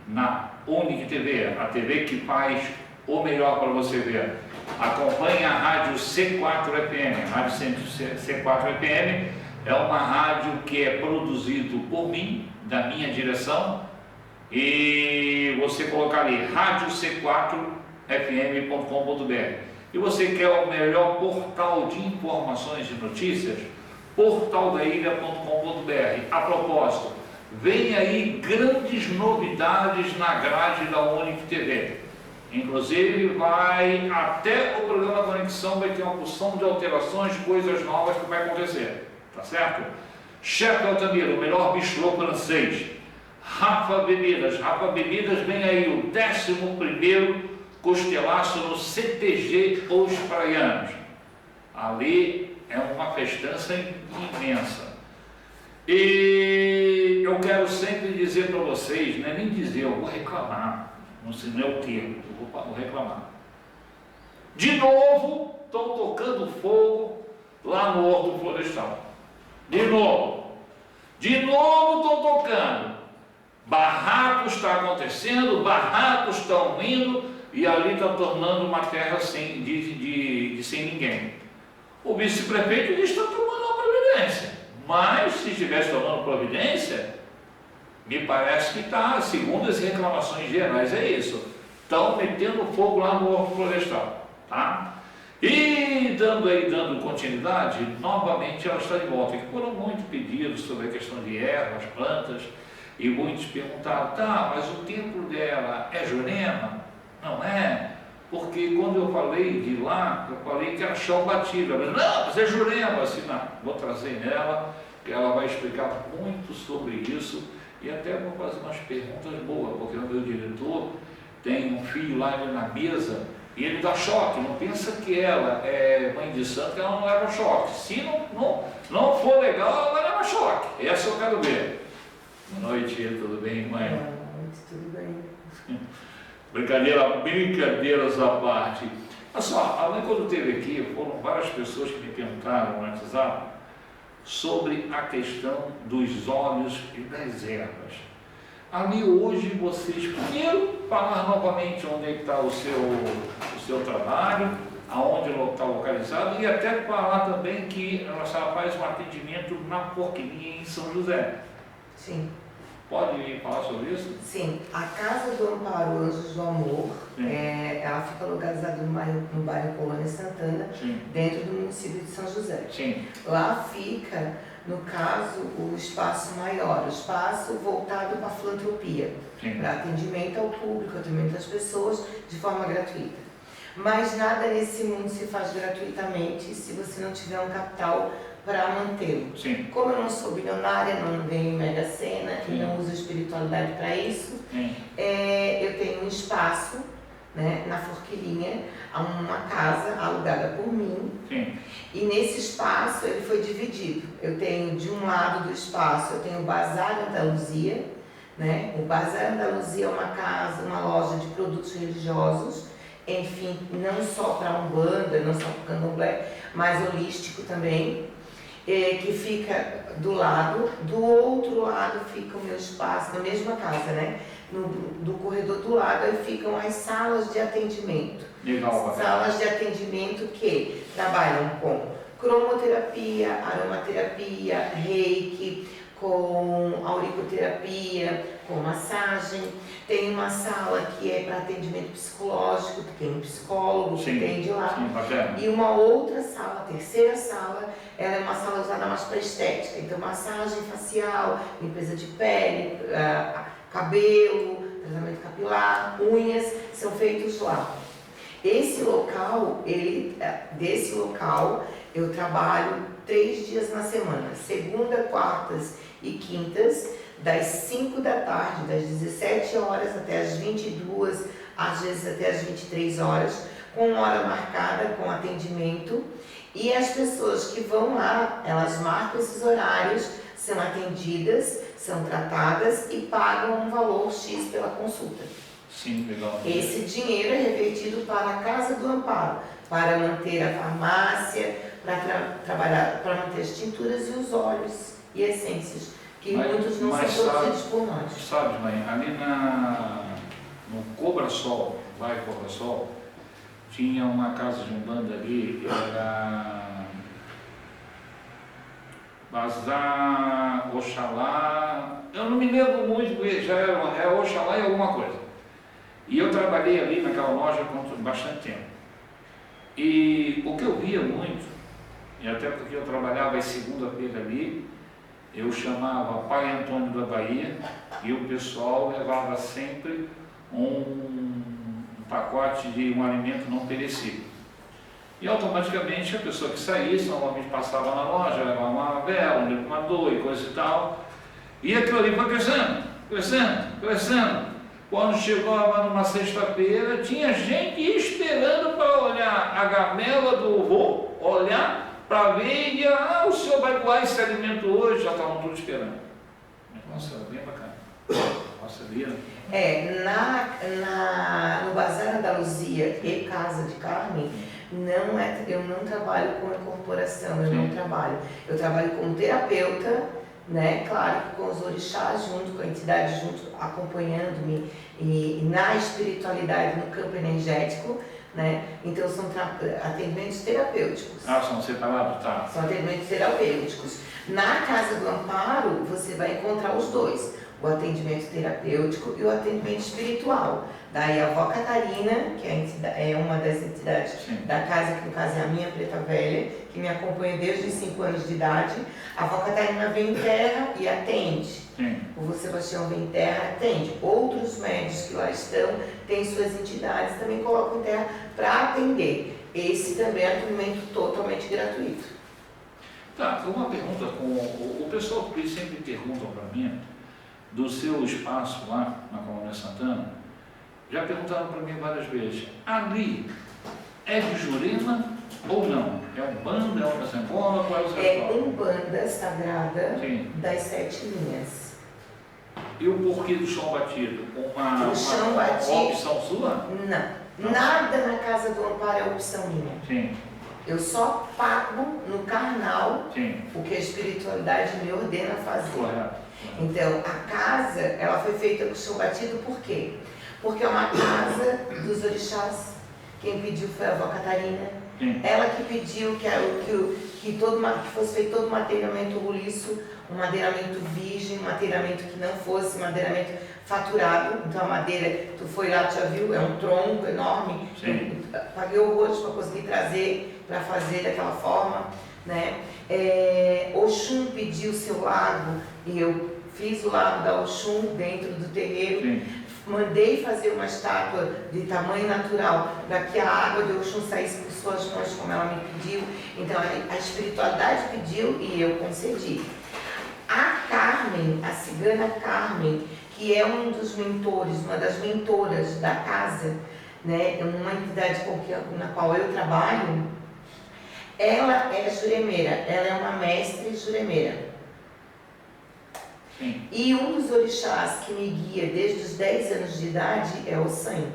na Unic TV, a TV que faz o melhor para você ver. Acompanhe a rádio C4FM. A rádio C4FM é uma rádio que é produzido por mim, da minha direção, e você colocar ali rádio C4FM.com.br. E você quer o melhor portal de informações e notícias? Portaldailha.com.br. A propósito, vem aí grandes novidades na grade da Unic TV. Inclusive, vai até o programa Conexão, vai ter uma porção de alterações, coisas novas que vai acontecer, tá certo? Chefe Altamira, o melhor bistrô francês. Rafa Bebidas vem aí o 11º costelaço no CTG Os Praianos. Ali é uma festança imensa. E eu quero sempre dizer para vocês, não é nem dizer, eu vou reclamar, não sei nem o termo, eu vou reclamar. De novo, estão tocando fogo lá no Horto Florestal. De novo estão tocando. Barracos estão acontecendo, barracos estão indo, e ali está tornando uma terra sem ninguém. O vice-prefeito diz que está tomando uma providência, mas se estivesse tomando providência, me parece que está, segundo as reclamações gerais, é isso. Estão metendo fogo lá no Horto Florestal, tá? E dando continuidade, novamente ela está de volta. E foram muitos pedidos sobre a questão de ervas, plantas, e muitos perguntaram, tá, mas o templo dela é Jurema? Não é? Porque quando eu falei de lá, eu falei que era chão batido. Ela disse, não, mas é Jurema. Assim, não, vou trazer nela, que ela vai explicar muito sobre isso, e até vou fazer umas perguntas boas, porque o meu diretor tem um filho lá na mesa, e ele dá choque, não pensa que ela é mãe de santo, que ela não leva choque. Se não for legal, ela vai levar choque. Essa eu quero ver. Boa noite, tudo bem, mãe? Boa noite, tudo bem. Brincadeiras à parte. Olha só, a mãe quando esteve aqui, foram várias pessoas que me perguntaram no WhatsApp sobre a questão dos óleos e das ervas. Ali hoje vocês, primeiro, falar novamente onde é que está o seu trabalho, aonde está localizado, e até falar também que a senhora faz um atendimento na Porquilinha em São José. Sim. Pode me falar sobre isso? Sim. A Casa do Amparo Anjos do Amor, ela fica localizada no bairro Colônia Santana, Sim. dentro do município de São José. Sim. Lá fica, no caso, o espaço maior, o espaço voltado para a filantropia, para atendimento ao público, atendimento às pessoas de forma gratuita. Mas nada nesse mundo se faz gratuitamente se você não tiver um capital para mantê-lo. Como eu não sou bilionária, não ganho Mega Sena e não uso espiritualidade para isso, eu tenho um espaço, né, na Forquilinha, uma casa alugada por mim. E nesse espaço ele foi dividido. Eu tenho de um lado do espaço, eu tenho o Bazar Andaluzia, né? O Bazar Andaluzia é uma casa, uma loja de produtos religiosos, enfim, não só para Umbanda, não só para Candomblé, mas holístico também. Que fica do lado, do outro lado fica o meu espaço, na mesma casa, né? Do corredor do lado aí ficam as salas de atendimento. Legal, salas de atendimento que trabalham com cromoterapia, aromaterapia, reiki, com auriculoterapia, com massagem. Tem uma sala que é para atendimento psicológico, que tem um psicólogo que atende lá. E uma outra sala, a terceira sala, ela é uma sala usada mais para estética. Então, massagem facial, limpeza de pele, cabelo, tratamento capilar, unhas, são feitos lá. Desse local, eu trabalho 3 dias na semana, segunda, quartas e quintas, das 5 da tarde, das 17 horas até as 22, às vezes até as 23 horas, com hora marcada, com atendimento. E as pessoas que vão lá, elas marcam esses horários, são atendidas, são tratadas e pagam um valor X pela consulta. Sim, legal. Esse dinheiro é revertido para a Casa do Amparo, para manter a farmácia, para trabalhar, para manter as tinturas e os óleos e essências que muitos não são produzidos por nós. Sabe, mãe, ali no Cobra Sol, vai Cobra Sol, tinha uma casa de umbanda ali, era Bazar, Oxalá, eu não me lembro muito, porque já era Oxalá e alguma coisa. E eu trabalhei ali naquela loja por bastante tempo. E o que eu via muito, e até porque eu trabalhava em segunda-feira ali, eu chamava Pai Antônio da Bahia e o pessoal levava sempre um pacote de um alimento não perecível. E automaticamente a pessoa que saísse, normalmente passava na loja, levava uma vela, um defumador e coisa e tal, e aquilo ali foi crescendo, crescendo, crescendo. Quando chegava numa sexta-feira, tinha gente esperando para olhar a gamela do vô, olhar para ver e o senhor vai doar esse alimento hoje, já estavam todos esperando. Nossa, bem bacana. Nossa, vira. No Bazar Andaluzia e Casa de Carmen, eu não trabalho com incorporação, eu trabalho como terapeuta, né? Claro que com os orixás junto, com a entidade junto, acompanhando-me e na espiritualidade, no campo energético, né? Então são atendimentos terapêuticos. São separados, tá? São atendimentos terapêuticos. Na Casa do Amparo, você vai encontrar os dois, o atendimento terapêutico e o atendimento espiritual. Daí a avó Catarina, que é uma das entidades da casa, que no caso é a minha preta velha, que me acompanha desde os 5 anos de idade, a avó Catarina vem em terra e atende. Sim. O vô Sebastião vem em terra e atende. Outros médios que lá estão têm suas entidades, também colocam em terra para atender. Esse também é atendimento totalmente gratuito. Tá, uma pergunta, o pessoal sempre perguntam para mim, do seu espaço lá na Colônia Santana, já perguntaram para mim várias vezes, ali é de Jurema ou não? É Umbanda, é uma Candomblé, qual é o seu É Umbanda Sagrada das 7 linhas. E o porquê do chão batido? Uma opção sua? Não. Nada na Casa do Amparo é opção minha. Sim. Eu só pago no carnal o que a espiritualidade me ordena fazer. Correto. Então, a casa, ela foi feita com chão batido por quê? Porque é uma casa dos orixás. Quem pediu foi a avó Catarina. Ela que pediu que fosse feito todo o maderamento roliço, um madeiramento virgem, um madeiramento que não fosse madeiramento faturado. Então a madeira, tu foi lá, tu já viu, é um tronco enorme. Paguei horrores para conseguir trazer, para fazer daquela forma, né? Oxum pediu seu lago e eu fiz o lago da Oxum dentro do terreiro. Mandei fazer uma estátua de tamanho natural para que a água de Oxum saísse por suas mãos, como ela me pediu. Então a espiritualidade pediu e eu concedi. A Carmen, a cigana Carmen, que é um dos mentores, uma das mentoras da casa, né, uma entidade na qual eu trabalho, ela é juremeira, ela é uma mestre juremeira. E um dos orixás que me guia desde os 10 anos de idade é o Sanho.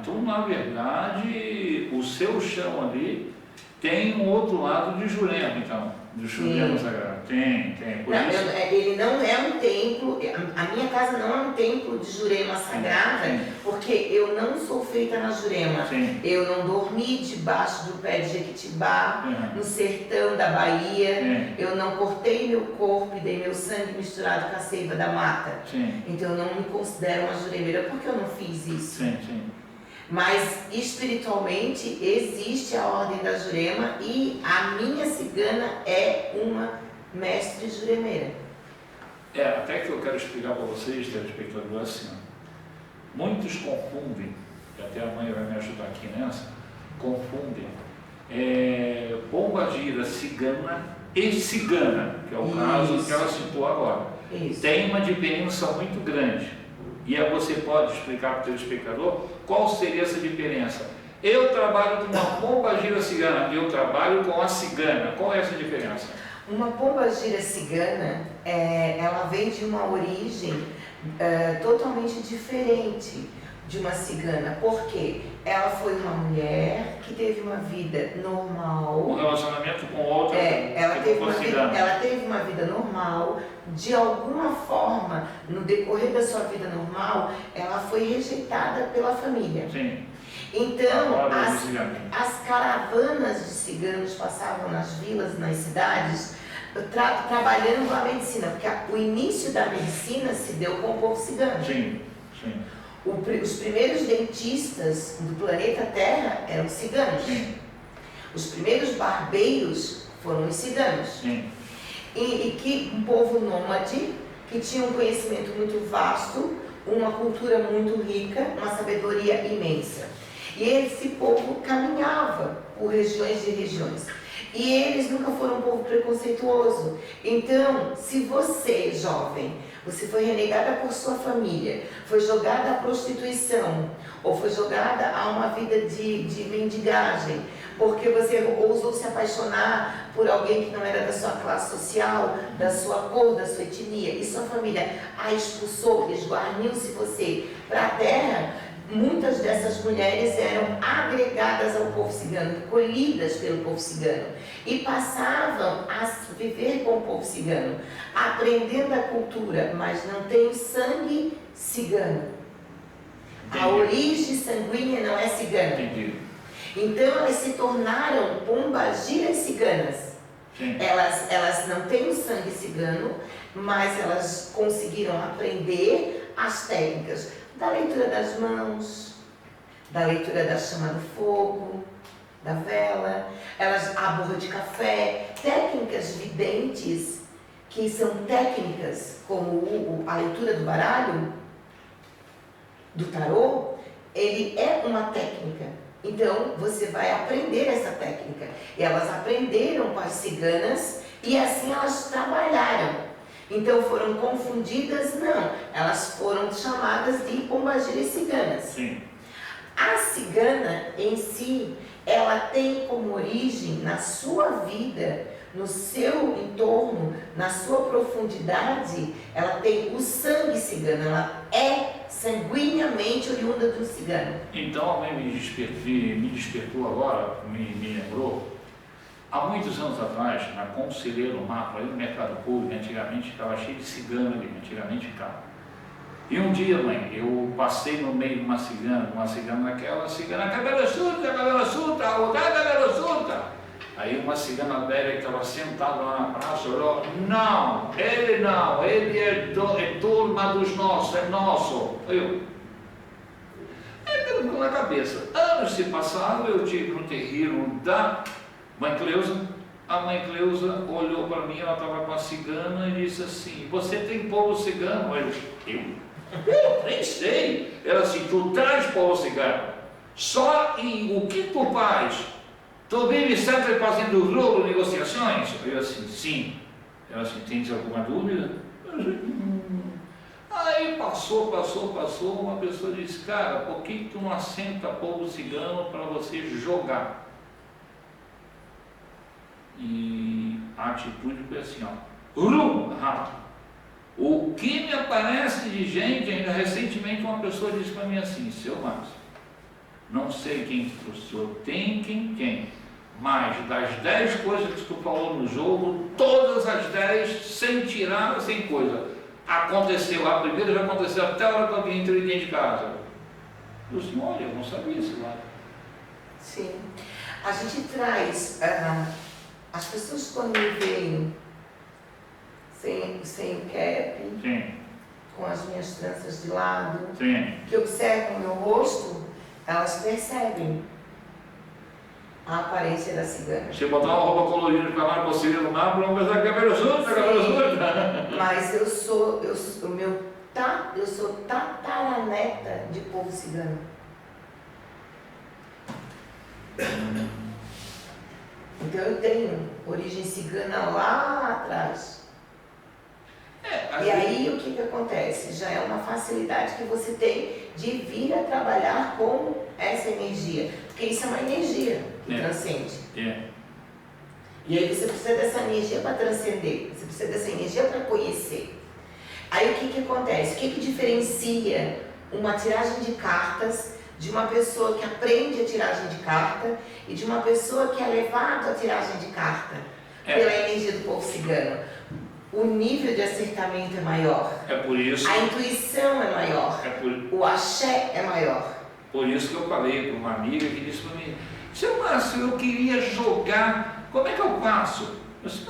Então na verdade o seu chão ali tem um outro lado de Jurema, então, do Jurema Sagrado. Tem. Por não, isso... ele não é um templo, a minha casa não é um templo de Jurema Sagrada, porque eu não sou feita na Jurema. Eu não dormi debaixo do pé de Jequitibá, no sertão da Bahia, eu não cortei meu corpo e dei meu sangue misturado com a seiva da mata. Então eu não me considero uma juremeira porque eu não fiz isso. Mas espiritualmente existe a ordem da Jurema e a minha cigana é uma mestre juremeira. Até que eu quero explicar para vocês, telespectadores, assim, muitos confundem, e até a mãe vai me ajudar aqui nessa, confundem pombagira cigana e cigana, que é o caso que ela citou agora. Tem uma diferença muito grande. E aí você pode explicar para o telespectador qual seria essa diferença. Eu trabalho com uma pombagira cigana, eu trabalho com a cigana. Qual é essa diferença? Uma pombagira cigana, ela vem de uma origem totalmente diferente de uma cigana, porque ela foi uma mulher que teve uma vida normal. Um relacionamento com outra. Ela teve uma vida normal. De alguma forma, no decorrer da sua vida normal, ela foi rejeitada pela família. Sim. Então, as caravanas de ciganos passavam nas vilas, nas cidades, trabalhando com a medicina, porque o início da medicina se deu com o povo cigano. Sim, sim. Os primeiros dentistas do planeta Terra eram ciganos. Sim. Os primeiros barbeiros foram os ciganos. Sim. E que um povo nômade, que tinha um conhecimento muito vasto, uma cultura muito rica, uma sabedoria imensa. E esse povo caminhava por regiões e regiões. E eles nunca foram um povo preconceituoso. Então, se você, jovem, você foi renegada por sua família, foi jogada à prostituição, ou foi jogada a uma vida de mendigagem, porque você ousou se apaixonar por alguém que não era da sua classe social, da sua cor, da sua etnia, e sua família a expulsou, esguarniu-se você para a terra, muitas dessas mulheres eram agregadas ao povo cigano, colhidas pelo povo cigano, e passavam a viver com o povo cigano, aprendendo a cultura, mas não tem o sangue cigano. A origem sanguínea não é cigana. Entendi. Então elas se tornaram pombagiras ciganas. Elas não têm o sangue cigano, mas elas conseguiram aprender as técnicas da leitura das mãos, da leitura da chama do fogo, da vela, a borra de café, técnicas videntes, que são técnicas como a leitura do baralho, do tarô, ele é uma técnica. Então, você vai aprender essa técnica. E elas aprenderam com as ciganas e assim elas trabalharam. Então, foram confundidas? Não. Elas foram chamadas de pombagiras ciganas. Sim. A cigana em si, ela tem como origem na sua vida, no seu entorno, na sua profundidade, ela tem o sangue cigano, ela é sanguineamente oriunda do cigano. Então a mãe me despertou agora, me lembrou, há muitos anos atrás, na Conselheiro Mapa, ali no Mercado Público, antigamente ficava cheio de cigano ali, antigamente ficava. E um dia, mãe, eu passei no meio de uma cigana naquela cigana, cabelo suta, a outra cabelo suta. Aí uma cigana velha que estava sentada lá na praça olhou, não, ele é turma dos nossos, é nosso. Aí ficou na cabeça. Anos se passaram, eu tive no terreiro da mãe Cleusa. A mãe Cleusa olhou para mim, ela estava com a cigana e disse assim, você tem povo cigano? Eu nem sei. Ela assim, tu traz povo cigano. Só em o que tu faz? Tu vive sempre fazendo rolo, negociações? Eu assim, sim. Ela assim, tens alguma dúvida? Aí passou, uma pessoa disse, cara, por que tu não assenta povo cigano para você jogar? E a atitude foi assim, ó, rápido. O que me aparece de gente, ainda recentemente uma pessoa disse para mim assim, seu Márcio, não sei quem o senhor tem, quem. Mas das 10 coisas que tu falou no jogo, todas as 10, sem tirar, sem coisa. Aconteceu, a primeira já aconteceu até a hora que alguém entrou dentro de casa. Eu disse, olha, eu não sabia isso lá. Sim. A gente traz, as pessoas quando me veem sem o cap, sim, com as minhas tranças de lado, sim, que observam o meu rosto, elas percebem a aparência da cigana. Se botar uma roupa colorida e ficar lá no no mapa, vão pensar que é cabelo sujo. Mas eu sou tataraneta de povo cigano. Então eu tenho origem cigana lá atrás. E aí o que acontece? Já é uma facilidade que você tem de vir a trabalhar com essa energia. Porque isso é uma energia que transcende. E aí você precisa dessa energia para transcender. Você precisa dessa energia para conhecer. Aí o que acontece? O que diferencia uma tiragem de cartas de uma pessoa que aprende a tiragem de carta e de uma pessoa que é levado à tiragem de carta pela energia do povo cigano. O nível de acertamento é maior. É por isso. A intuição é maior. O axé é maior. Por isso que eu falei para uma amiga que disse para mim: seu Márcio, eu queria jogar, como é que eu faço? Eu disse: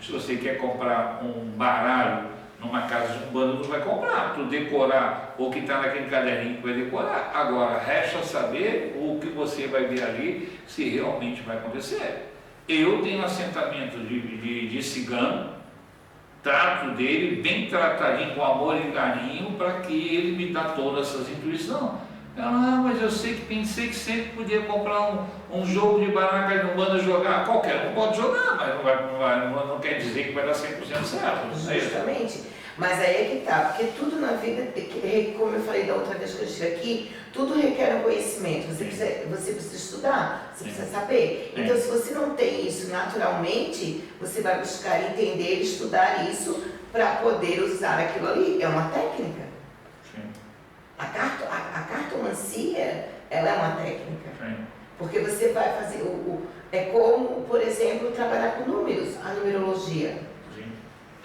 se você quer comprar um baralho numa casa de umbanda, não vai comprar, tu decorar o que está naquele caderninho que vai decorar. Agora, resta saber o que você vai ver ali, se realmente vai acontecer. Eu tenho um assentamento de cigano, trato dele bem tratadinho, com amor e carinho, para que ele me dá todas essas intuições. Mas eu sei que pensei que sempre podia comprar um jogo de baralho de umbanda jogar. Qualquer um pode jogar, mas não quer dizer que vai dar 100% certo. Justamente. Mas aí é que tá, porque tudo na vida, como eu falei da outra vez que eu estive aqui, tudo requer um conhecimento. Você precisa estudar, você precisa saber. Então, se você não tem isso naturalmente, você vai buscar entender, estudar isso para poder usar aquilo ali. É uma técnica. Sim. A cartomancia, ela é uma técnica. Sim. Porque você vai fazer, é como, por exemplo, trabalhar com números, a numerologia.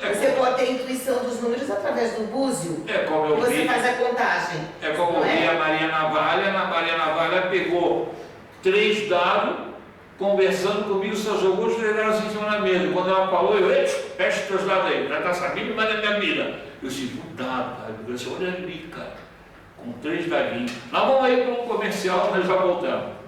Você pode ter intuição dos números através do búzio. Você faz a contagem. É como eu vi a Maria Navalha pegou 3 dados, conversando comigo, só jogou os 3 dados em cima da mesa. Quando ela falou, fecha os 3 dados aí, já está sabendo, mas é minha vida. Eu disse: um dado, cara. Eu disse: olha ali, cara, com 3 dadinhos. Nós vamos aí para um comercial, nós já voltamos.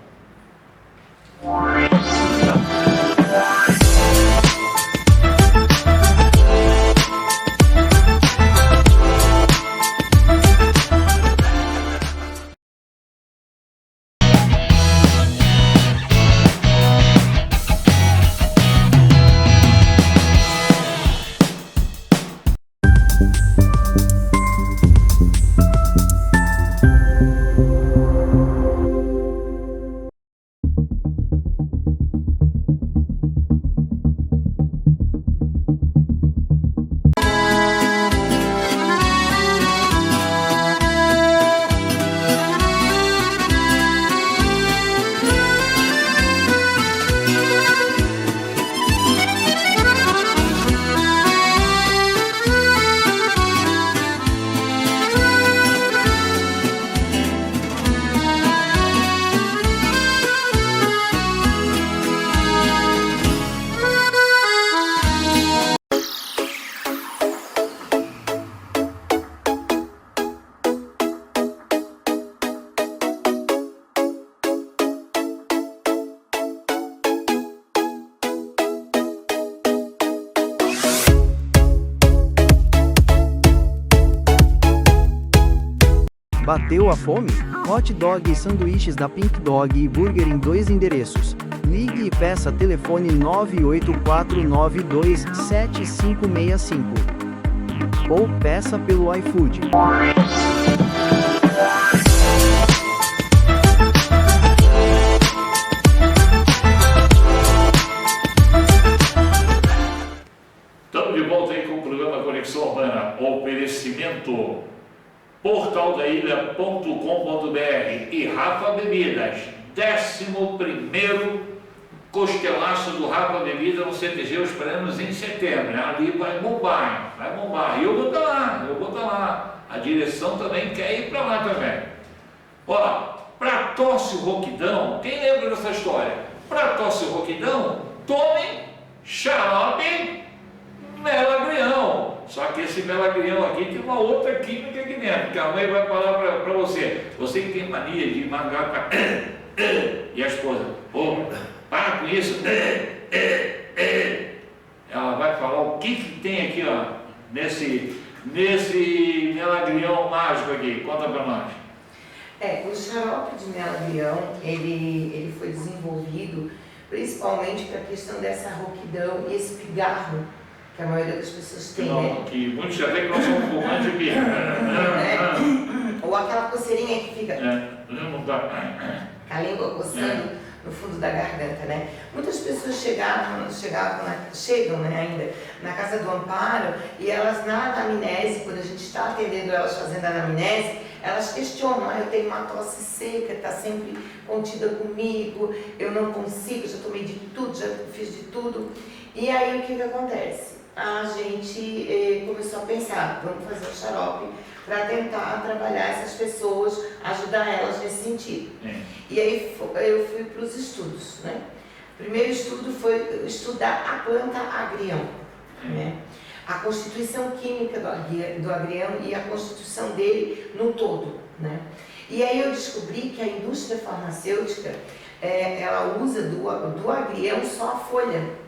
Bateu a fome? Hot dog e sanduíches da Pink Dog e Burger em 2 endereços. Ligue e peça telefone 984927565. Ou peça pelo iFood. Estamos de volta aí com o programa Conexão Urbana. Oferecimento portaldailha.com.br e Rafa Bebidas, 11º costelaço do Rafa Bebida no CTG, esperamos em setembro, né? Ali vai bombar. E eu vou estar lá, a direção também quer ir para lá também. Ó, para tosse e rouquidão, quem lembra dessa história? Para tosse e rouquidão, tome xarope melagrião. Só que esse melagrião aqui tem uma outra química aqui dentro, que a mãe vai falar para você. Você que tem mania de mangar para... E a esposa: para com isso. Ela vai falar o que tem aqui, ó, nesse melagrião mágico aqui. Conta para nós. O xarope de melagrião, ele foi desenvolvido principalmente para a questão dessa rouquidão e esse pigarro que a maioria das pessoas tem, né? Que muitos já veem que nós somos fumantes de birra. Ou aquela coceirinha que fica Não dá. com a língua coçando no fundo da garganta, né? Muitas pessoas chegam, né, ainda na casa do amparo, e elas na anamnese, quando a gente está atendendo elas fazendo a anamnese, elas questionam, eu tenho uma tosse seca, está sempre contida comigo, eu não consigo, já tomei de tudo, já fiz de tudo. E aí o que acontece? A gente começou a pensar, vamos fazer um xarope para tentar trabalhar essas pessoas, ajudar elas nesse sentido. E aí eu fui para os estudos, né? O primeiro estudo foi estudar a planta agrião, né? A constituição química do agrião e a constituição dele no todo, né? E aí eu descobri que a indústria farmacêutica, ela usa do agrião só a folha,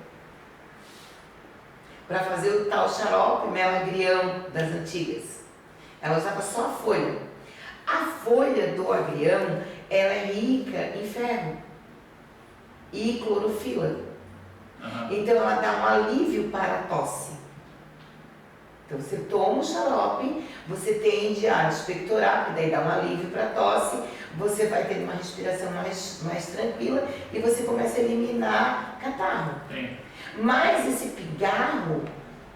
para fazer o tal xarope mel-agrião das antigas. Ela usava só a folha. A folha do agrião, ela é rica em ferro e clorofila. Então ela dá um alívio para a tosse. Então você toma o xarope, você tende a expectorar, que daí dá um alívio para a tosse, você vai ter uma respiração mais tranquila e você começa a eliminar catarro. Mas esse pigarro,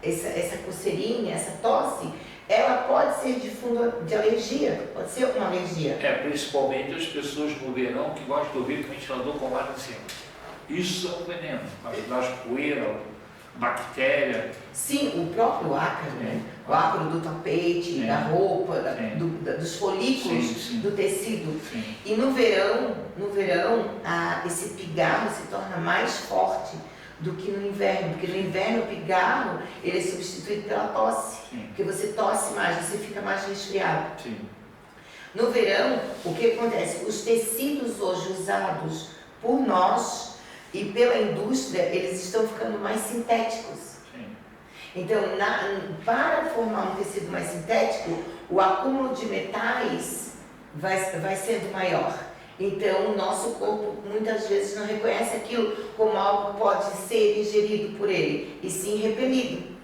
essa coceirinha, essa tosse, ela pode ser de fundo de alergia, pode ser uma alergia. Principalmente as pessoas no verão que gostam de ouvir que o ventilador com ar em cima. Isso é um veneno, das poeiras, bactéria. Sim, o próprio ácaro, né? O ácaro do tapete, da roupa, dos folículos do tecido. E no verão, esse pigarro se torna mais forte do que no inverno, porque no inverno o pigarro ele é substituído pela tosse, porque você tosse mais, você fica mais resfriado. No verão, o que acontece? Os tecidos hoje usados por nós e pela indústria, eles estão ficando mais sintéticos. Então, para formar um tecido mais sintético, o acúmulo de metais vai sendo maior. Então, o nosso corpo muitas vezes não reconhece aquilo como algo que pode ser ingerido por ele, e sim repelido.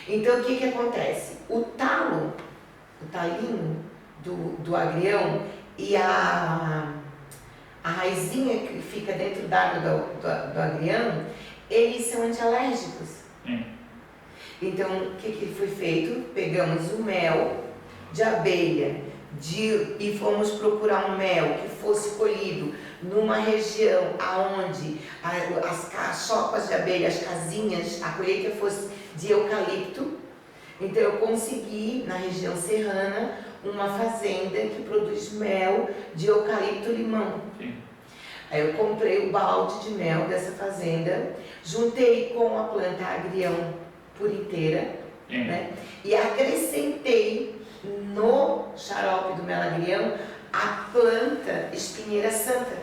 Então, o que acontece? O talinho do agrião e a raizinha que fica dentro d'água do agrião, eles são antialérgicos. Então, o que foi feito? Pegamos o mel de abelha, e fomos procurar um mel que fosse colhido numa região onde as cachopas de abelha, as casinhas, a colheita fosse de eucalipto. Então eu consegui, na região serrana, uma fazenda que produz mel de eucalipto-limão. Aí eu comprei o balde de mel dessa fazenda, juntei com a planta agrião por inteira, né? E acrescentei no xarope do mel-agrião a planta espinheira santa.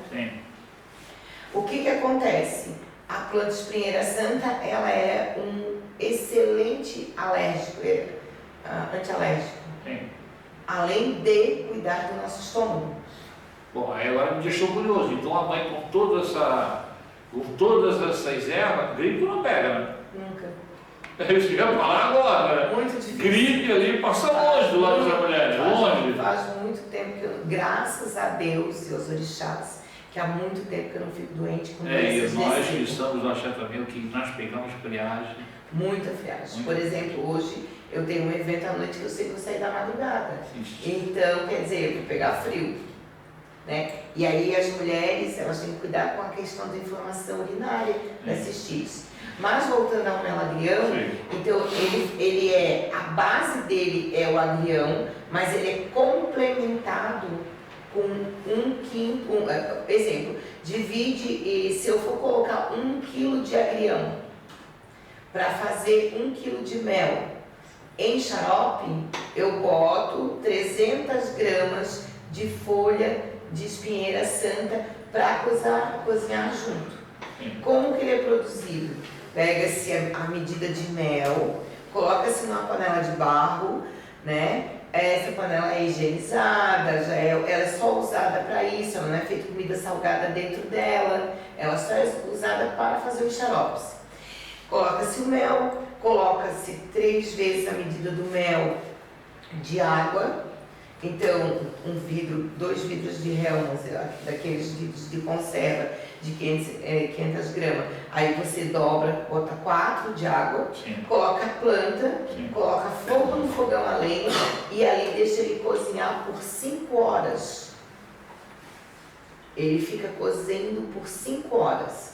O que acontece? A planta espinheira santa, ela é um excelente alérgico, antialérgico, além de cuidar do nosso estômago. Bom, aí agora me deixou curioso. Então a mãe com todas essas ervas, gripe não pega, né? Nunca. Eu ia falar agora. Muito difícil. Gripe ali passa longe do lado da mulher. Longe. Faz muito tempo que eu, graças a Deus e aos orixás, que há muito tempo que eu não fico doente com doenças. E nós que estamos achando também que nós pegamos friagem. Muita friagem. Por exemplo, hoje eu tenho um evento à noite que eu sei que vou sair da madrugada. Então, quer dizer, eu vou pegar frio, né? E aí as mulheres, elas têm que cuidar com a questão da inflamação urinária das cistite. Mas voltando ao mel-agrião, então a base dele é o agrião, mas ele é complementado com 1 quilo, exemplo, divide, se eu for colocar 1 quilo de agrião para fazer 1 quilo de mel em xarope, eu boto 300 gramas de folha de espinheira santa para cozinhar junto. Como que ele é produzido? Pega-se a medida de mel, coloca-se numa panela de barro, né? Essa panela é higienizada, ela é só usada para isso, ela não é feita comida salgada dentro dela, ela só é usada para fazer os xaropes. Coloca-se o mel, coloca-se 3 vezes a medida do mel de água, Então, um vidro, 2 vidros de Hellmann's, daqueles vidros de conserva de 500 gramas. Aí você dobra, bota 4 de água, Sim. coloca a planta, Sim. coloca fogo no fogão a lenha e ali deixa ele cozinhar por 5 horas. Ele fica cozendo por 5 horas.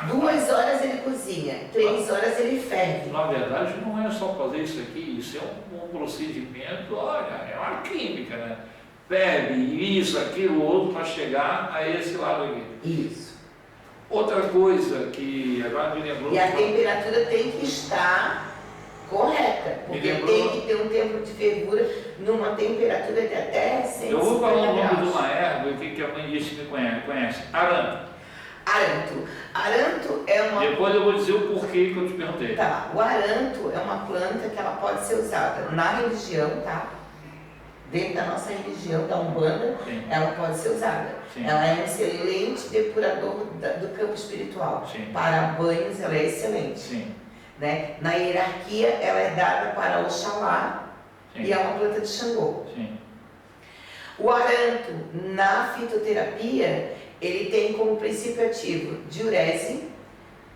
2 horas ele cozinha, 3 horas ele ferve. Na verdade, não é só fazer isso aqui, isso é um procedimento, olha, é uma química, né? Ferve isso, aquilo, outro, para chegar a esse lado aqui. Isso. Outra coisa que agora me lembrou... E a temperatura tem que estar correta, porque tem que ter um tempo de fervura numa temperatura de até 150 graus. Eu vou falar o nome de uma erva que a mãe disse que me conhece. Aranto. Aranto. Aranto é uma... Depois eu vou dizer o porquê que eu te perguntei. Tá, o aranto é uma planta que ela pode ser usada na religião, tá? Dentro da nossa religião, da Umbanda, Sim. ela pode ser usada. Sim. Ela é um excelente depurador do campo espiritual. Sim. Para banhos, ela é excelente. Sim. Né? Na hierarquia, ela é dada para Oxalá. Sim. E é uma planta de Xangô. Sim. O aranto, na fitoterapia, ele tem como princípio ativo diurese,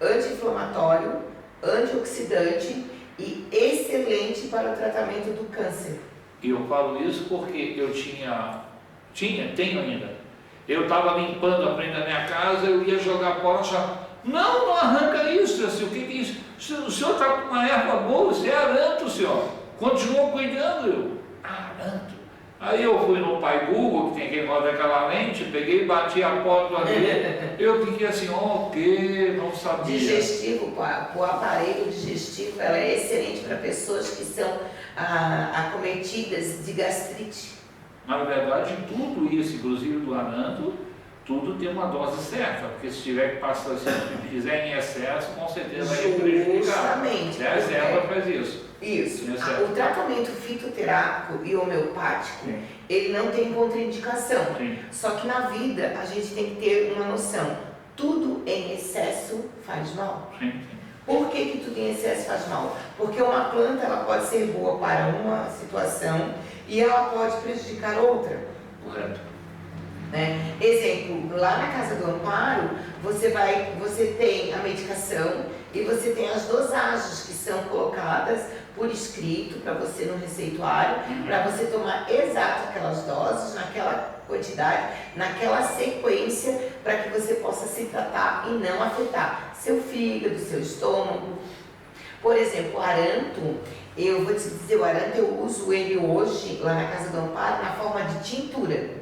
anti-inflamatório, antioxidante e excelente para o tratamento do câncer. E eu falo isso porque eu tenho ainda. Eu estava limpando a frente da minha casa, eu ia jogar bola, não arranca isso, assim, o que é isso? O senhor está com uma erva boa, isso é aranto, senhor. Continuou cuidando, eu, aranto. Aí eu fui no pai Google, que tem aquele negócio daquela lente, peguei, bati a porta ali, eu fiquei assim, ok, não sabia. Digestivo, o aparelho digestivo, ela é excelente para pessoas que são acometidas de gastrite. Na verdade, tudo isso, inclusive do aranto, tudo tem uma dose certa, porque se tiver que passar, se fizer em excesso, com certeza vai prejudicar. Justamente. A erva faz isso. Isso. O tratamento fitoterápico e homeopático, Sim. ele não tem contraindicação. Sim. Só que na vida a gente tem que ter uma noção. Tudo em excesso faz mal. Sim, sim. Por que tudo em excesso faz mal? Porque uma planta ela pode ser boa para uma situação e ela pode prejudicar outra. Correto. Né? Exemplo, lá na Casa do Amparo, você tem a medicação e você tem as dosagens que são colocadas por escrito para você no receituário, para você tomar exato aquelas doses, naquela quantidade, naquela sequência, para que você possa se tratar e não afetar seu fígado, seu estômago. Por exemplo, o aranto, eu vou te dizer, o aranto eu uso ele hoje, lá na Casa do Amparo, na forma de tintura.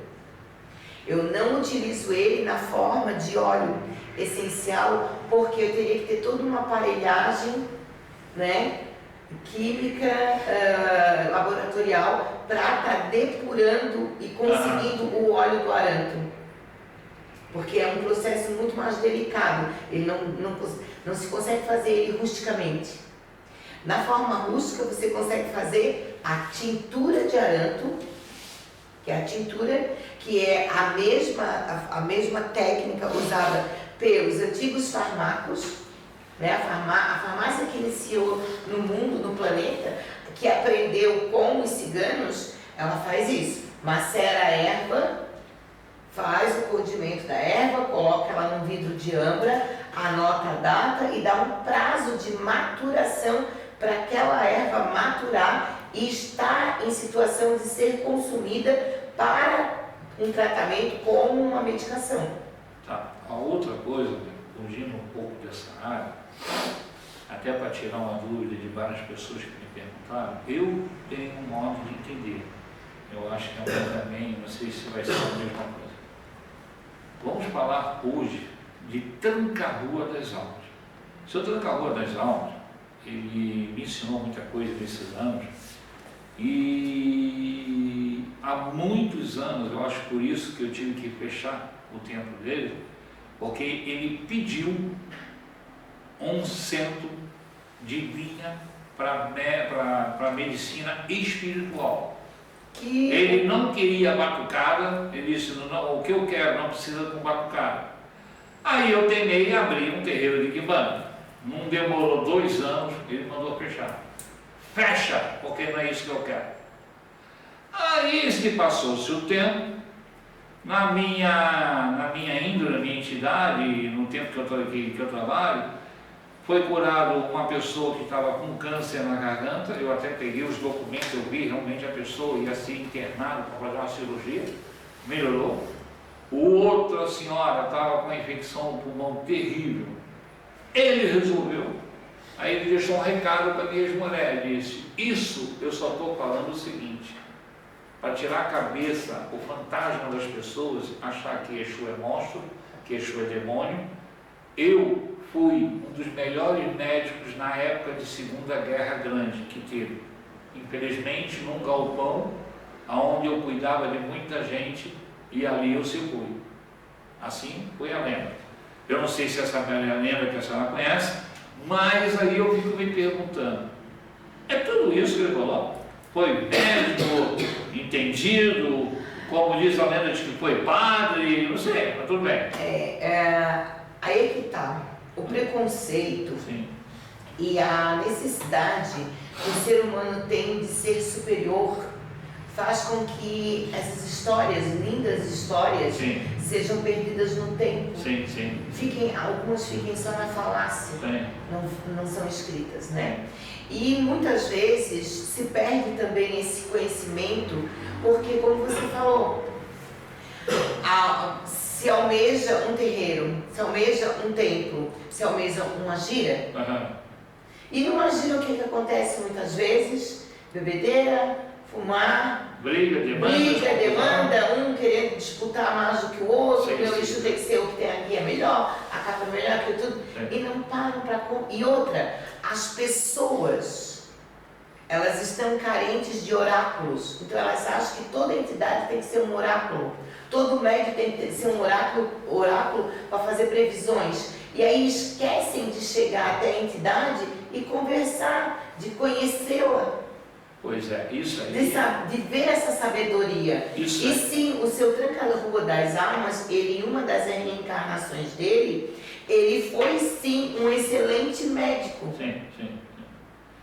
Eu não utilizo ele na forma de óleo essencial, porque eu teria que ter toda uma aparelhagem, né, química, laboratorial, para estar depurando e conseguindo o óleo do aranto. Porque é um processo muito mais delicado, ele não se consegue fazer ele rusticamente. Na forma rústica, você consegue fazer a tintura de aranto, que é a tintura, que é a mesma técnica usada pelos antigos farmacos, né? A farmácia que iniciou no mundo, no planeta, que aprendeu com os ciganos, ela faz isso. Macera a erva, faz o condimento da erva, coloca ela num vidro de ambra, anota a data e dá um prazo de maturação para aquela erva maturar e estar em situação de ser consumida para um tratamento como uma medicação. Tá. A outra coisa, fugindo um pouco dessa área, até para tirar uma dúvida de várias pessoas que me perguntaram, eu tenho um modo de entender. Eu acho que é um também, não sei se vai ser a mesma coisa. Vamos falar hoje de Tranca-Rua das Almas. O seu Tranca-Rua das Almas, ele me ensinou muita coisa nesses anos, e há muitos anos, eu acho por isso que eu tive que fechar o templo dele, porque ele pediu um centro de linha para medicina espiritual. Ele não queria batucada, ele disse, não, o que eu quero não precisa com batucada. Aí eu tentei abrir um terreiro de Quimbanda. Não demorou 2 anos, ele mandou fechar. Fecha, porque não é isso que eu quero. Aí, se passou-se o tempo, na minha índole, na minha entidade, no tempo que eu trabalho, foi curado uma pessoa que estava com câncer na garganta. Eu até peguei os documentos, eu vi realmente a pessoa ia ser internada para fazer uma cirurgia, melhorou. Outra senhora estava com uma infecção no pulmão terrível, ele resolveu. Aí ele deixou um recado para minha ex-mulher, disse: isso eu só estou falando o seguinte, para tirar a cabeça, o fantasma das pessoas, achar que Exu é monstro, que Exu é demônio. Eu fui um dos melhores médicos na época de Segunda Guerra Grande que teve. Infelizmente, num galpão, onde eu cuidava de muita gente, e ali eu se fui. Assim foi a lenda. Eu não sei se essa é a lenda que a senhora conhece, mas aí eu fico me perguntando, é tudo isso que ele falou? Foi médico, entendido, como diz a lenda de que foi padre, não sei, mas tudo bem. Aí que está. O preconceito, sim, e a necessidade que o ser humano tem de ser superior faz com que essas histórias, lindas histórias, sim, sejam perdidas no tempo. Sim, sim. Algumas fiquem só na falácia, não são escritas, né? E muitas vezes se perde também esse conhecimento, porque, como você falou, se almeja um terreiro, se almeja um templo, se almeja uma gira. E numa gira o que acontece muitas vezes? Bebedeira, fumar, briga, demanda, um querendo disputar mais do que o outro, sim, meu lixo tem que ser o que tem aqui é melhor, a capa é melhor que tudo, sim, e não param para... E outra, as pessoas, elas estão carentes de oráculos, então elas acham que toda entidade tem que ser um oráculo, todo médico tem que ser um oráculo para fazer previsões, e aí esquecem de chegar até a entidade e conversar, de conhecê-la. Pois é, isso aí. De ver essa sabedoria. Isso e aí. Sim, o seu Tranca-Rua das Almas, ele, em uma das reencarnações dele, ele foi sim um excelente médico. Sim.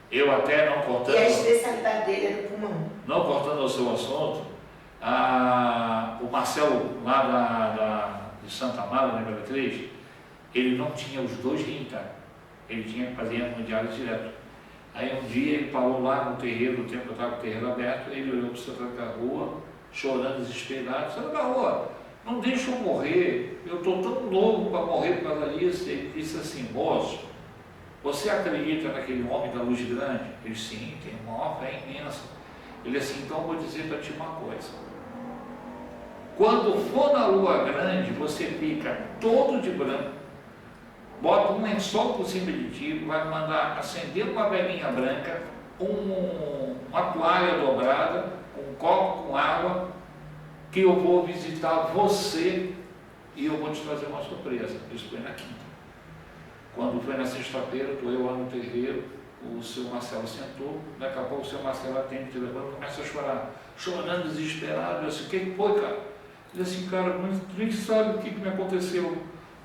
Eu até não cortando. E a especialidade dele era o pulmão. Não cortando o seu assunto, o Marcelo, lá de Santa Amaro, na Imperatriz, ele não tinha os dois reencarnados. Ele tinha que fazer hemodiálise direto. Aí um dia ele parou lá no terreiro, no tempo que eu estava com o terreiro aberto, ele olhou para o seu Tranca-Rua, chorando desesperado, disse: Tranca-Rua, não deixa eu morrer, eu estou tão novo para morrer por causa disso. Ele disse assim: moço, você acredita naquele homem da luz grande? Ele disse: sim, tem uma maior fé imensa. Ele disse: então eu vou dizer para ti uma coisa, quando for na lua grande, você fica todo de branco, bota um lençol por cima de ti, vai mandar acender uma velinha branca, uma toalha dobrada, um copo com água, que eu vou visitar você e eu vou te trazer uma surpresa. Isso foi na quinta. Quando foi na sexta-feira, estou eu lá no terreiro, o seu Marcelo sentou, daqui a pouco o seu Marcelo atende o telefone, começa a chorar, chorando, desesperado. Eu disse: o que foi, cara? Ele disse assim: cara, mas tu nem sabe o que me aconteceu.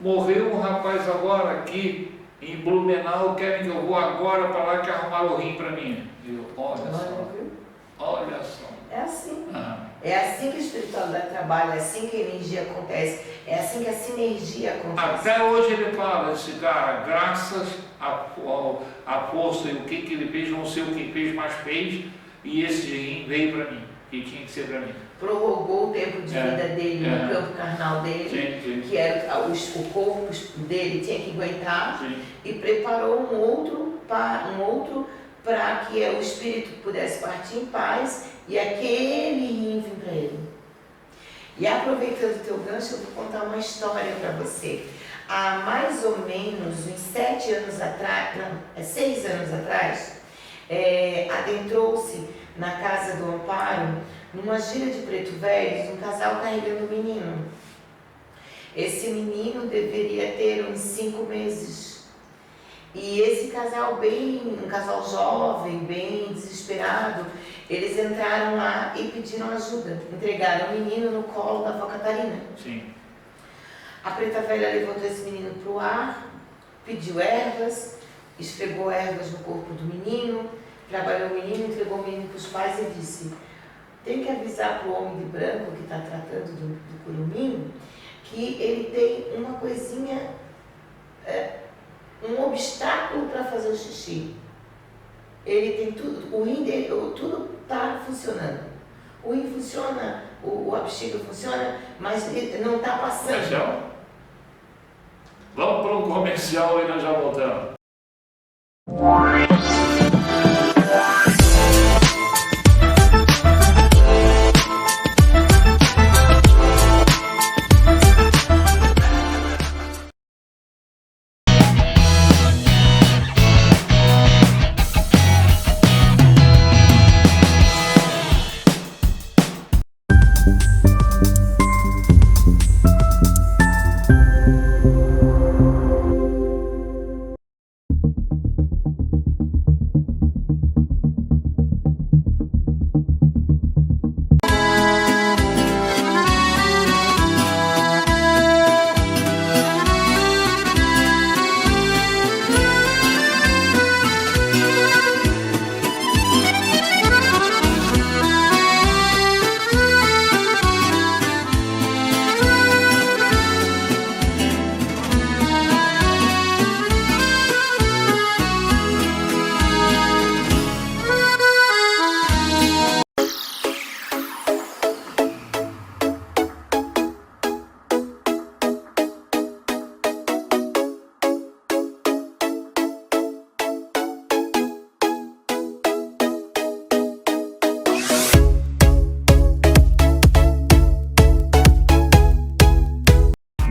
Morreu um rapaz agora aqui em Blumenau, querem que eu vou agora para lá que arrumaram o rim para mim. Eu, olha só. É assim. É assim que a espiritualidade trabalha, é assim que a energia acontece, é assim que a sinergia acontece. Até hoje ele fala, esse cara, graças à força e o que ele fez, não sei o que fez, mas fez, e esse rim veio para mim, que tinha que ser para mim. Prorrogou o tempo de vida dele no campo carnal dele, sim. Que era o corpo dele tinha que aguentar, sim. E preparou um outro para que o espírito pudesse partir em paz e aquele rim vir para ele. E aproveitando o teu gancho, eu vou contar uma história para você. Há mais ou menos uns 6 anos atrás, adentrou-se na casa do Amparo, numa gira de Preto Velho, um casal carregando um menino. Esse menino deveria ter uns 5 meses. E esse casal um casal jovem, bem desesperado, eles entraram lá e pediram ajuda. Entregaram o menino no colo da avó Catarina. Sim. A Preta Velha levantou esse menino para o ar, pediu ervas, esfregou ervas no corpo do menino, trabalhou o menino, entregou o menino para os pais e disse: tem que avisar para o homem de branco que está tratando do curumim que ele tem uma coisinha, um obstáculo para fazer o xixi. Ele tem tudo, o rim dele, tudo está funcionando. O rim funciona, a bexiga funciona, mas ele não está passando. Comercial? Vamos para um comercial e nós já voltamos.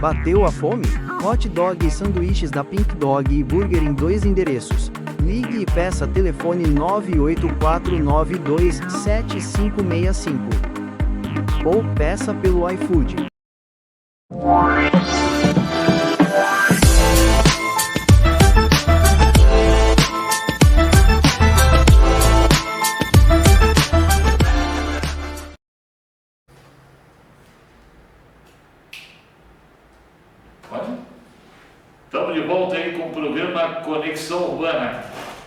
Bateu a fome? Hot dog e sanduíches da Pink Dog e Burger em 2 endereços. Ligue e peça telefone 984927565. Ou peça pelo iFood. Estamos de volta aí com o programa Conexão Urbana,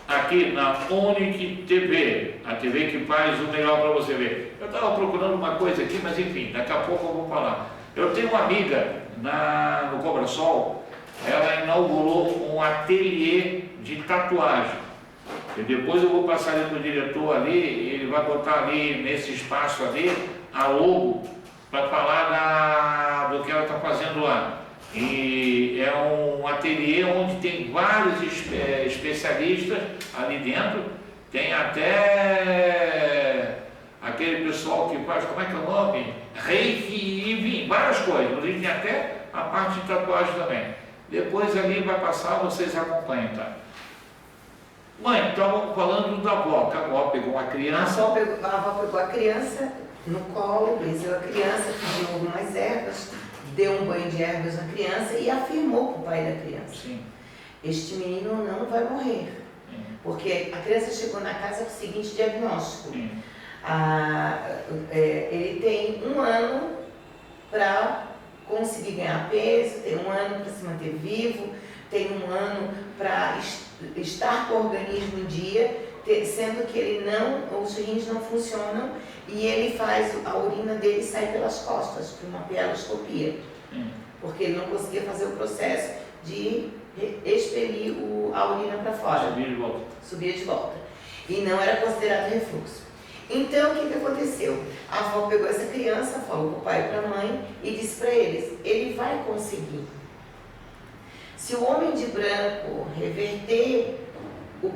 aqui na Unic TV, a TV que faz o melhor para você ver. Eu estava procurando uma coisa aqui, mas enfim, daqui a pouco eu vou falar. Eu tenho uma amiga no Cobra Sol, ela inaugurou um ateliê de tatuagem. E depois eu vou passar ali para o diretor ali, ele vai botar ali nesse espaço ali a logo para falar do que ela está fazendo lá. E é um ateliê onde tem vários especialistas ali dentro, tem até aquele pessoal que faz, como é que é o nome? Reiki e enfim, várias coisas, inclusive tem até a parte de tatuagem também. Depois ali vai passar, vocês acompanham, tá? Mãe, estamos falando da avó, que a avó pegou uma criança. A avó pegou a criança no colo, benzeu a criança, pediu algumas ervas, deu um banho de ervas na criança e afirmou para o pai da criança: sim, este menino não vai morrer. Sim. Porque a criança chegou na casa com o seguinte diagnóstico: ele tem 1 ano para conseguir ganhar peso, tem 1 ano para se manter vivo, tem 1 ano para estar com o organismo em dia, sendo que os rins não funcionam e ele faz, a urina dele sai pelas costas, por uma pieloscopia, porque ele não conseguia fazer o processo de expelir a urina para fora. Subia de volta. E não era considerado refluxo. Então, o que aconteceu? A avó pegou essa criança, falou para o pai e para a mãe e disse para eles: ele vai conseguir. Se o homem de branco reverter o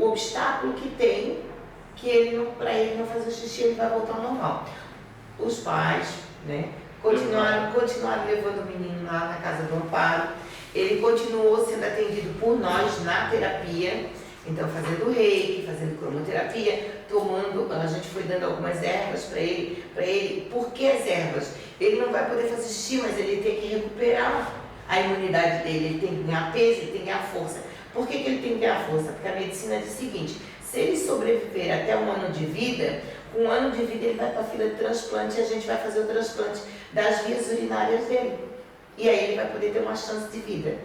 obstáculo que tem, que para ele não fazer xixi, ele vai voltar ao normal. Os pais, né, continuaram levando o menino lá na casa do amparo. Ele continuou sendo atendido por nós na terapia, então fazendo reiki, fazendo cromoterapia, a gente foi dando algumas ervas para ele. Por que as ervas? Ele não vai poder fazer xixi, mas ele tem que recuperar a imunidade dele, ele tem que ganhar peso, ele tem que ganhar força. Por que ele tem que ganhar força? Porque a medicina diz o seguinte: se ele sobreviver até 1 ano de vida, com 1 ano de vida ele vai para a fila de transplante e a gente vai fazer o transplante das vias urinárias dele. E aí ele vai poder ter uma chance de vida.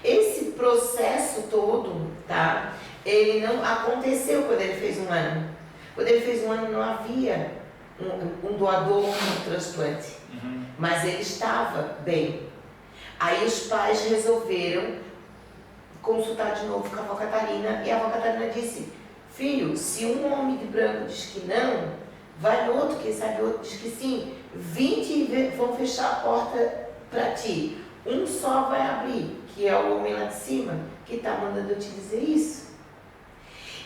Esse processo todo, tá? Ele não aconteceu quando ele fez 1 ano. Quando ele fez 1 ano não havia um doador no transplante, mas ele estava bem. Aí os pais resolveram consultar de novo com a avó Catarina, e a avó Catarina disse: filho, se um homem de branco diz que não, vai no outro, quem sabe o outro diz que sim, 20 vão fechar a porta para ti, um só vai abrir, que é o homem lá de cima, que está mandando eu te dizer isso.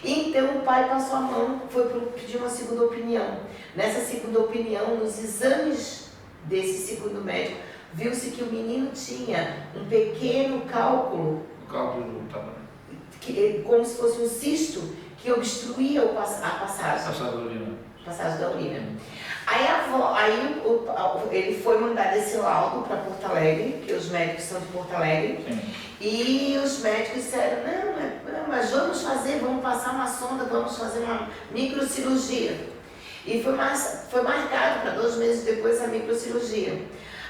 Então o pai passou a mão, foi pedir uma segunda opinião. Nessa segunda opinião, nos exames desse segundo médico, viu-se que o menino tinha um pequeno cálculo, como se fosse um cisto, que obstruía a passagem da urina. Aí ele foi mandar esse laudo para Porto Alegre, que os médicos são de Porto Alegre. Sim. E os médicos disseram: não, mas vamos passar uma sonda, vamos fazer uma microcirurgia. E foi marcado para 2 meses depois a microcirurgia.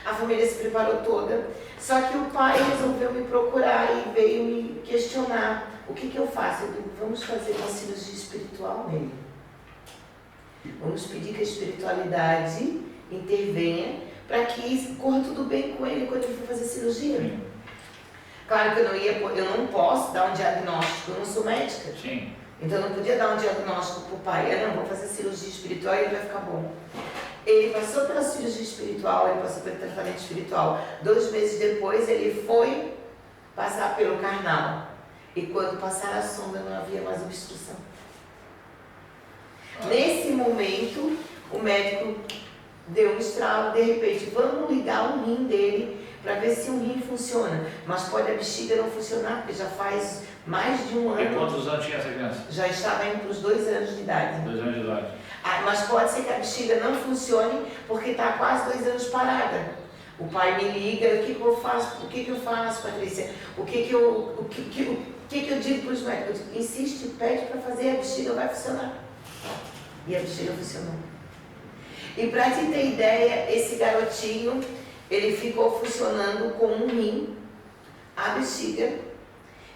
A família se preparou toda, só que o pai resolveu me procurar e veio me questionar: o que eu faço? Eu digo: vamos fazer uma cirurgia espiritual nele. Vamos pedir que a espiritualidade intervenha para que corra tudo bem com ele quando ele for fazer cirurgia. Sim. Claro que eu não posso dar um diagnóstico, eu não sou médica. Sim. Então eu não podia dar um diagnóstico para o pai: vou fazer cirurgia espiritual e ele vai ficar bom. Ele passou pela cirurgia espiritual, ele passou pelo tratamento espiritual. 2 meses depois ele foi passar pelo carnal. E quando passaram a sonda não havia mais obstrução. Nesse momento, o médico deu um estralo, de repente: vamos ligar o rim dele para ver se o rim funciona. Mas pode a bexiga não funcionar, porque já faz mais de 1 ano. E quantos anos tinha essa criança? Já estava indo para os 2 anos de idade. 2 anos de idade. Mas pode ser que a bexiga não funcione porque está há quase 2 anos parada. O pai me liga: o que eu faço? O que eu faço, Patrícia? O que eu digo para os médicos? Eu digo: insiste, pede para fazer, a bexiga vai funcionar. E a bexiga funcionou. E para te ter ideia, esse garotinho, ele ficou funcionando com um rim, a bexiga,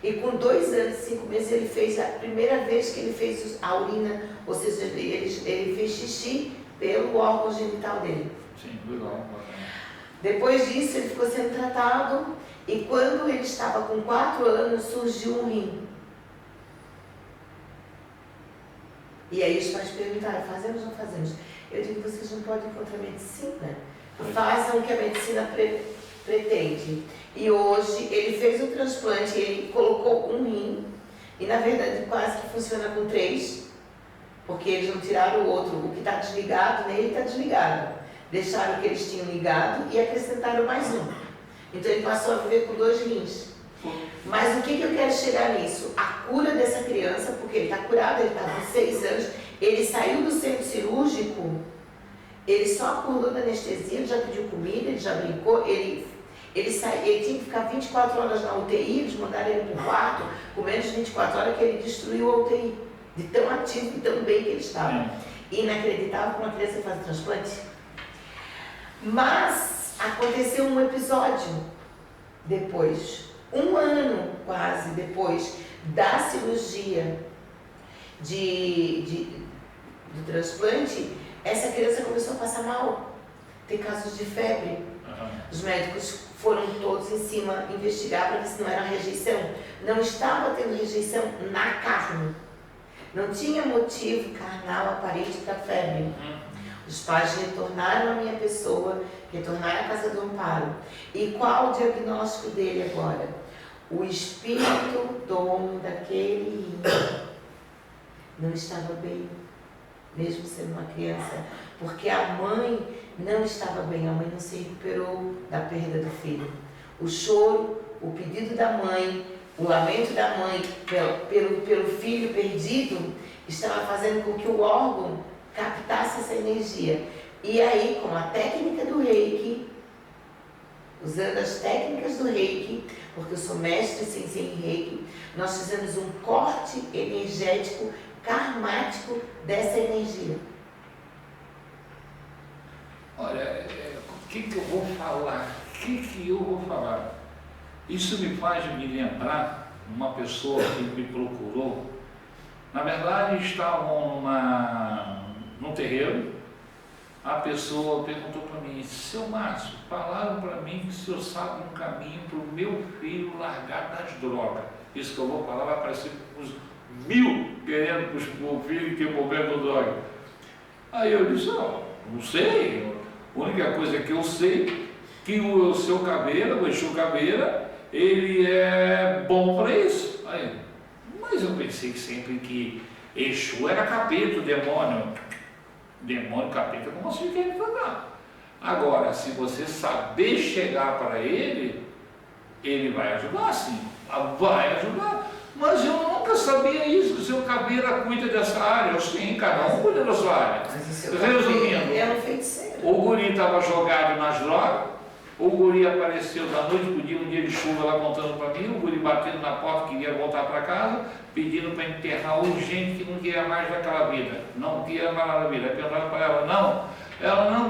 e com 2 anos e 5 meses ele fez a primeira vez que ele fez a urina, ou seja, ele fez xixi pelo órgão genital dele. Sim, legal. Depois disso ele ficou sendo tratado, e quando ele estava com 4 anos surgiu um rim. E aí os pais perguntaram: fazemos ou não fazemos? Eu digo: vocês não podem ir contra a medicina. Façam o que a medicina pretende. E hoje ele fez o transplante, ele colocou um rim, e na verdade quase que funciona com 3, porque eles não tiraram o outro. O que está desligado nele está desligado. Deixaram o que eles tinham ligado e acrescentaram mais um. Então ele passou a viver com 2 rins. Mas o que eu quero chegar nisso? A cura dessa criança, porque ele está curado, ele está com 6 anos, ele saiu do centro cirúrgico, ele só acordou da anestesia, ele já pediu comida, ele já brincou, ele tinha que ficar 24 horas na UTI, eles mandaram ele para o quarto, com menos de 24 horas que ele destruiu a UTI, de tão ativo e tão bem que ele estava. Inacreditável que uma criança faz transplante. Mas aconteceu um episódio depois, 1 ano quase depois da cirurgia do transplante, essa criança começou a passar mal, ter casos de febre. Os médicos foram todos em cima investigar para ver se não era rejeição. Não estava tendo rejeição na carne, não tinha motivo carnal aparente para febre. Os pais retornaram à minha pessoa, retornaram à casa do amparo. E qual o diagnóstico dele agora? O espírito dono daquele rim não estava bem, mesmo sendo uma criança, porque a mãe não estava bem, a mãe não se recuperou da perda do filho. O choro, o pedido da mãe, o lamento da mãe pelo filho perdido estava fazendo com que o órgão captasse essa energia. E aí, com a técnica do Reiki, usando as técnicas do Reiki, porque eu sou mestre sensei em Reiki, nós fizemos um corte energético, karmático dessa energia. Olha, o que eu vou falar? O que eu vou falar? Isso me faz me lembrar uma pessoa que me procurou Na verdade, estavam num terreiro, a pessoa perguntou para mim: seu Márcio, falaram para mim que o senhor sabe um caminho para o meu filho largar das drogas. Isso que eu vou falar vai aparecer uns 1000 querendo para o filho ter problema com droga. Aí eu disse: não sei, a única coisa que eu sei que o seu Caveira, o Exu Caveira, ele é bom para isso. Aí, mas eu pensei sempre que Exu era capeta, o demônio. Demônio, capeta, como assim que ele tratar? Agora, se você saber chegar para ele vai ajudar sim, vai ajudar. Mas eu nunca sabia isso, que o seu Caveira cuida dessa área. Eu sim, cada um cuida da sua área. Resumindo, é um feiticeiro. O guri estava jogado nas drogas, o guri apareceu da noite para o dia, um dia de chuva lá contando para mim, o guri batendo na porta, queria voltar para casa, pedindo para enterrar urgente, que não queria mais daquela vida, não queria mais na vida. Aí perguntaram para ela, não,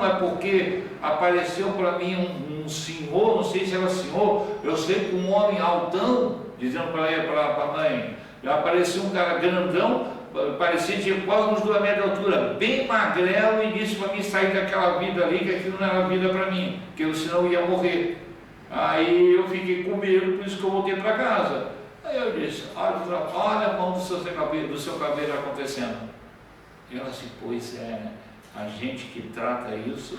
é porque apareceu para mim um senhor, não sei se era senhor, eu sei que um homem altão, dizendo para a mãe, apareceu um cara grandão, parecia que tinha quase uns 2 metros de altura, bem magrelo, e disse para mim sair daquela vida ali, que aquilo não era vida para mim, que eu senão eu ia morrer. Aí eu fiquei com medo, por isso que eu voltei para casa. Aí eu disse: olha a mão do seu Caveira acontecendo. E ela disse: pois é, né? A gente que trata isso.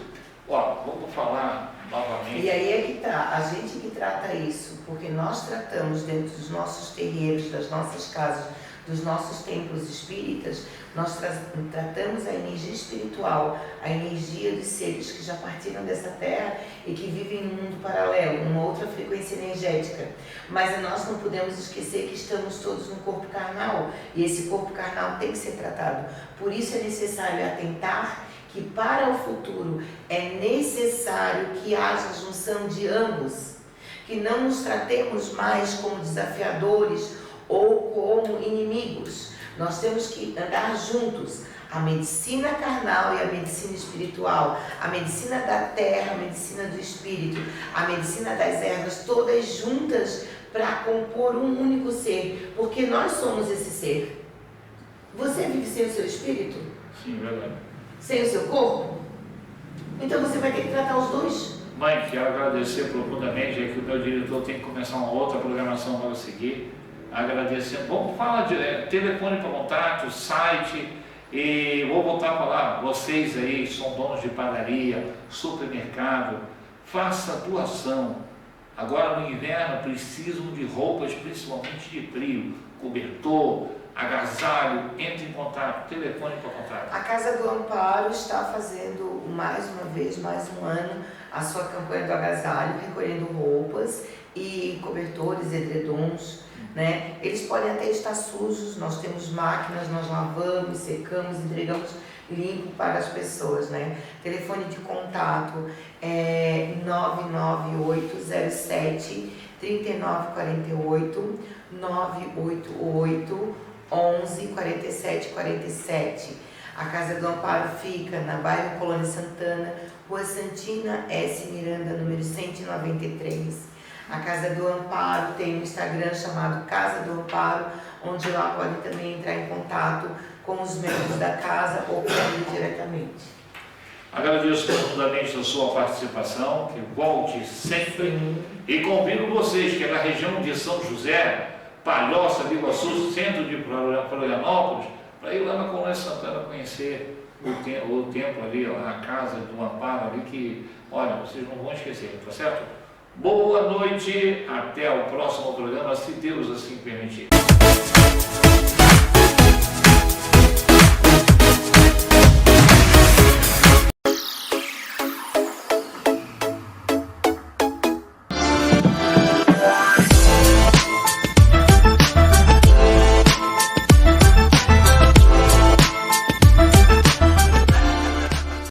Vamos falar novamente. E aí é que está, a gente que trata isso, porque nós tratamos dentro dos nossos terreiros, das nossas casas, dos nossos templos espíritas, nós tratamos a energia espiritual, a energia dos seres que já partiram dessa terra e que vivem num mundo paralelo, numa outra frequência energética. Mas nós não podemos esquecer que estamos todos no corpo carnal, e esse corpo carnal tem que ser tratado. Por isso é necessário atentar que para o futuro é necessário que haja junção de ambos, que não nos tratemos mais como desafiadores ou como inimigos. Nós temos que andar juntos, a medicina carnal e a medicina espiritual, a medicina da terra, a medicina do espírito, a medicina das ervas, todas juntas para compor um único ser, porque nós somos esse ser. Você vive sem o seu espírito? Sim, verdade. Sem o seu corpo? Então você vai ter que tratar os dois. Mãe, quero agradecer profundamente, é que o meu diretor tem que começar uma outra programação para seguir. Agradecendo. Vamos falar de telefone para contato, site, e vou voltar a falar, vocês aí são donos de padaria, supermercado, faça doação. Agora no inverno precisam de roupas, principalmente de frio, cobertor, agasalho, entre em contato, telefone para contato. A Casa do Amparo está fazendo mais uma vez, mais um ano, a sua campanha do agasalho, recolhendo roupas e cobertores, edredons, né? Eles podem até estar sujos, nós temos máquinas, nós lavamos, secamos, entregamos limpo para as pessoas, né? Telefone de contato é 99807 3948 988 11 47 47. A Casa do Amparo fica na bairro Colônia Santana, Rua Santina S. Miranda, número 193. A Casa do Amparo tem um Instagram chamado Casa do Amparo, onde lá podem também entrar em contato com os membros da casa ou comigo diretamente. Agradeço profundamente a sua participação, que volte sempre. Sim. E convido vocês que é da região de São José, Palhoça, Biguaçu, centro de Florianópolis, para ir lá na Colônia Santana conhecer o templo ali, a Casa do Amparo ali, que, olha, vocês não vão esquecer, tá certo? Boa noite, até o próximo programa, se Deus assim permitir.